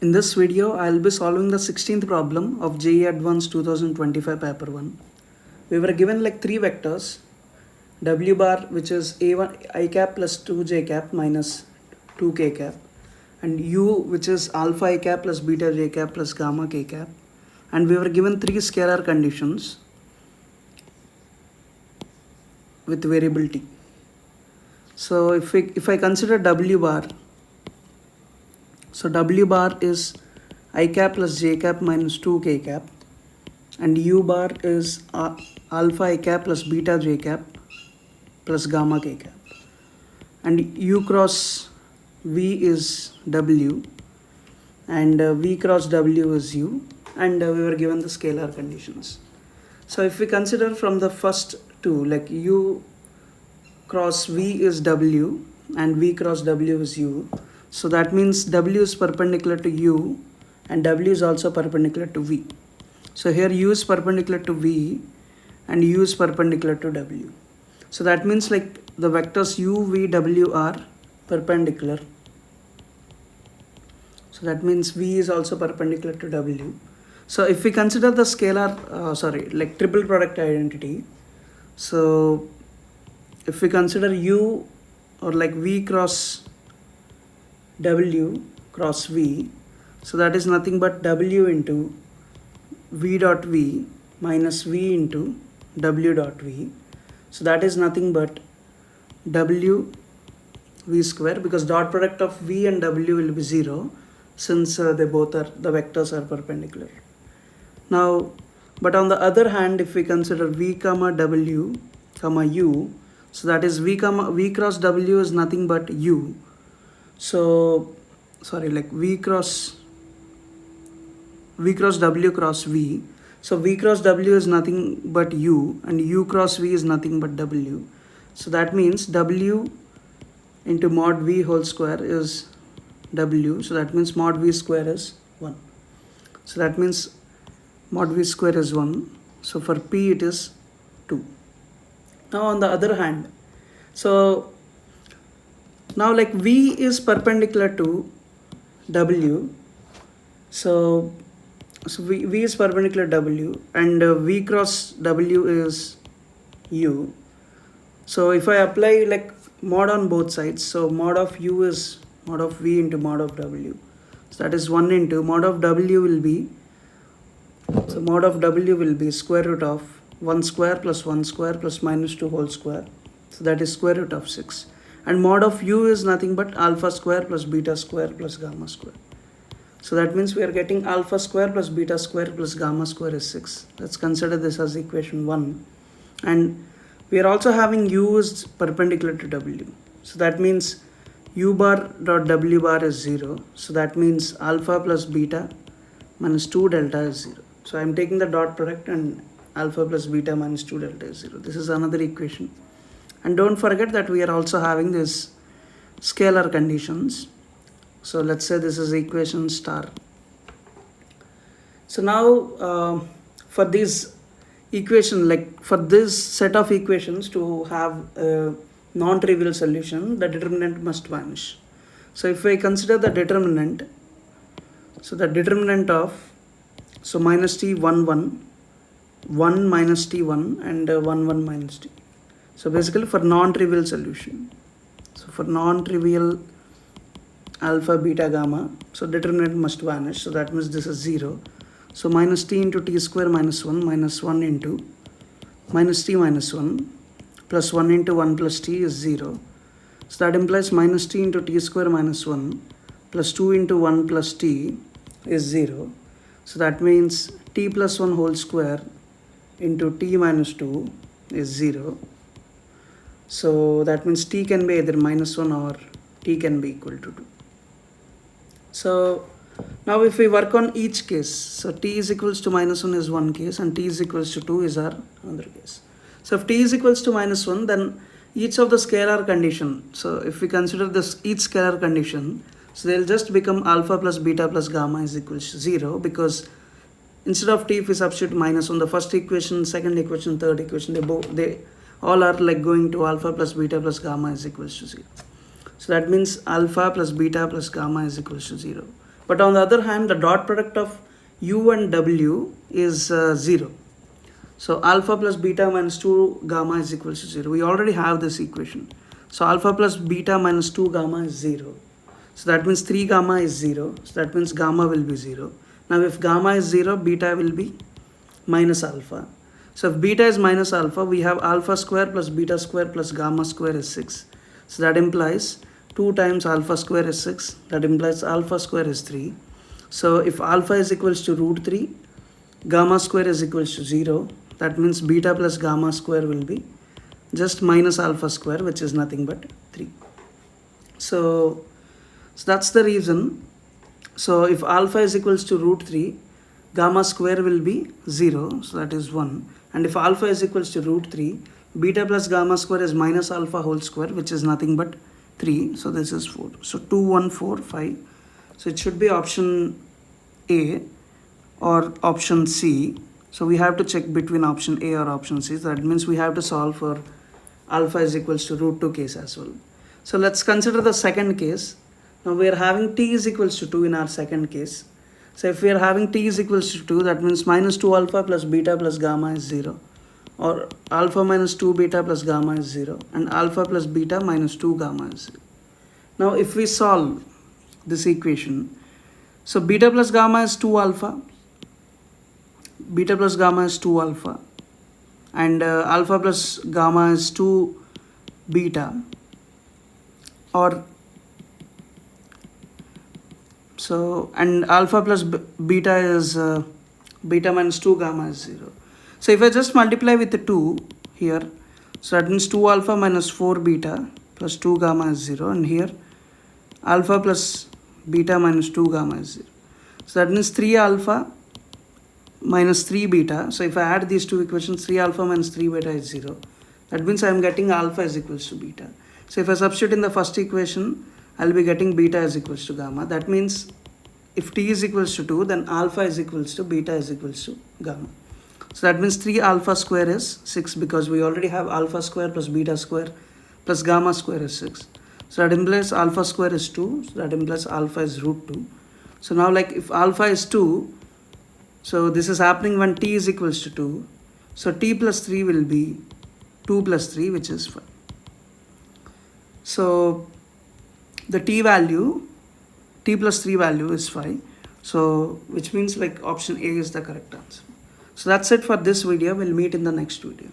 In this video, I will be solving the 16th problem of JEE Advanced 2025 paper 1. We were given like three vectors, w bar which is a1 I cap plus 2j cap minus 2k cap, and u which is alpha I cap plus beta j cap plus gamma k cap, and we were given three scalar conditions with variable t. So if I consider w bar, so w bar is I cap plus j cap minus 2k cap, and u bar is alpha I cap plus beta j cap plus gamma k cap, and u cross v is w, and v cross w is u, and we were given the scalar conditions. So if we consider from the first two, like u cross v is w and v cross w is u, so that means w is perpendicular to u and w is also perpendicular to v. So here u is perpendicular to v and u is perpendicular to w. So that means like the vectors u, v, w are perpendicular. So that means v is also perpendicular to w. So if we consider the scalar, like triple product identity, so if we consider u or like v cross w cross v, so that is nothing but w into v dot v minus v into w dot v. So that is nothing but w v square, because dot product of v and w will be 0 since they both are, the vectors are perpendicular. Now, but on the other hand, if we consider v comma w comma u, so that is v cross w is nothing but u. So like v cross w cross v. So v cross w is nothing but u, and u cross v is nothing but w. So that means w into mod v whole square is w. So that means mod v square is 1. So that means mod v square is 1. So for p it is 2. Now on the other hand, so now like v is perpendicular to w, so v is perpendicular to w, and v cross w is u. So if I apply like mod on both sides, so mod of u is mod of v into mod of w, so that is 1 into mod of w will be, so mod of w will be square root of 1 square plus 1 square plus minus 2 whole square, so that is square root of 6, and mod of u is nothing but alpha square plus beta square plus gamma square. So that means we are getting alpha square plus beta square plus gamma square is 6. Let's consider this as equation 1, and we are also having u is perpendicular to w, so that means u bar dot w bar is 0, so that means alpha plus beta minus 2 delta is 0. So I am taking the dot product, and alpha plus beta minus 2 delta is 0. This is another equation. And don't forget that we are also having this scalar conditions. So let's say this is equation star. So now for this equation, like for this set of equations to have a non-trivial solution, the determinant must vanish. So if I consider the determinant, so the determinant of, so minus t 1 1, 1 minus t 1, and 1 1 minus t. So basically for non-trivial solution, so for non-trivial alpha beta gamma, so determinant must vanish, so that means this is 0. So minus t into t square minus 1 minus 1 into minus t minus 1 plus 1 into 1 plus t is 0. So that implies minus t into t square minus 1 plus 2 into 1 plus t is 0. So that means t plus 1 whole square into t minus 2 is 0. So that means t can be either minus 1 or t can be equal to 2. So now if we work on each case, so t is equals to minus 1 is one case, and t is equals to 2 is our another case. So if t is equals to minus 1, then each of the scalar condition, so if we consider this each scalar condition, so they'll just become alpha plus beta plus gamma is equals to 0, because instead of t, if we substitute minus 1, the first equation, second equation, third equation, they all are like going to alpha plus beta plus gamma is equals to 0. So that means alpha plus beta plus gamma is equals to 0. But on the other hand, the dot product of u and w is 0. So alpha plus beta minus 2 gamma is equals to 0. We already have this equation. So alpha plus beta minus 2 gamma is 0. So that means 3 gamma is 0. So that means gamma will be 0. Now if gamma is 0, beta will be minus alpha. So if beta is minus alpha, we have alpha square plus beta square plus gamma square is 6. So that implies 2 times alpha square is 6. That implies alpha square is 3. So if alpha is equals to root 3, gamma square is equals to 0. That means beta plus gamma square will be just minus alpha square, which is nothing but 3. So that's the reason. So if alpha is equals to root 3, gamma square will be 0. So that is 1. And if alpha is equals to root 3, beta plus gamma square is minus alpha whole square, which is nothing but 3. So this is 4. So 2, 1, 4, 5. So it should be option A or option C. So we have to check between option A or option C. So that means we have to solve for alpha is equals to root 2 case as well. So let's consider the second case. Now we are having t is equals to 2 in our second case. So if we are having t is equals to 2, that means minus 2 alpha plus beta plus gamma is 0. Or alpha minus 2 beta plus gamma is 0. And alpha plus beta minus 2 gamma is 0. Now if we solve this equation, so beta plus gamma is 2 alpha. Beta plus gamma is 2 alpha. And alpha plus gamma is 2 beta. Or so, and alpha plus beta is beta minus 2 gamma is 0. So if I just multiply with the 2 here, so that means 2 alpha minus 4 beta plus 2 gamma is 0. And here alpha plus beta minus 2 gamma is 0. So that means 3 alpha minus 3 beta. So if I add these two equations, 3 alpha minus 3 beta is 0. That means I am getting alpha is equals to beta. So if I substitute in the first equation, I will be getting beta is equals to gamma. That means if t is equals to 2, then alpha is equals to beta is equals to gamma. So that means 3 alpha square is 6, because we already have alpha square plus beta square plus gamma square is 6. So that implies alpha square is 2. So that implies alpha is root 2. So now like if alpha is 2, so this is happening when t is equals to 2. So t plus 3 will be 2 plus 3, which is 5. So the t plus 3 value is 5. So which means like option A is the correct answer. So that's it for this video. We'll meet in the next video.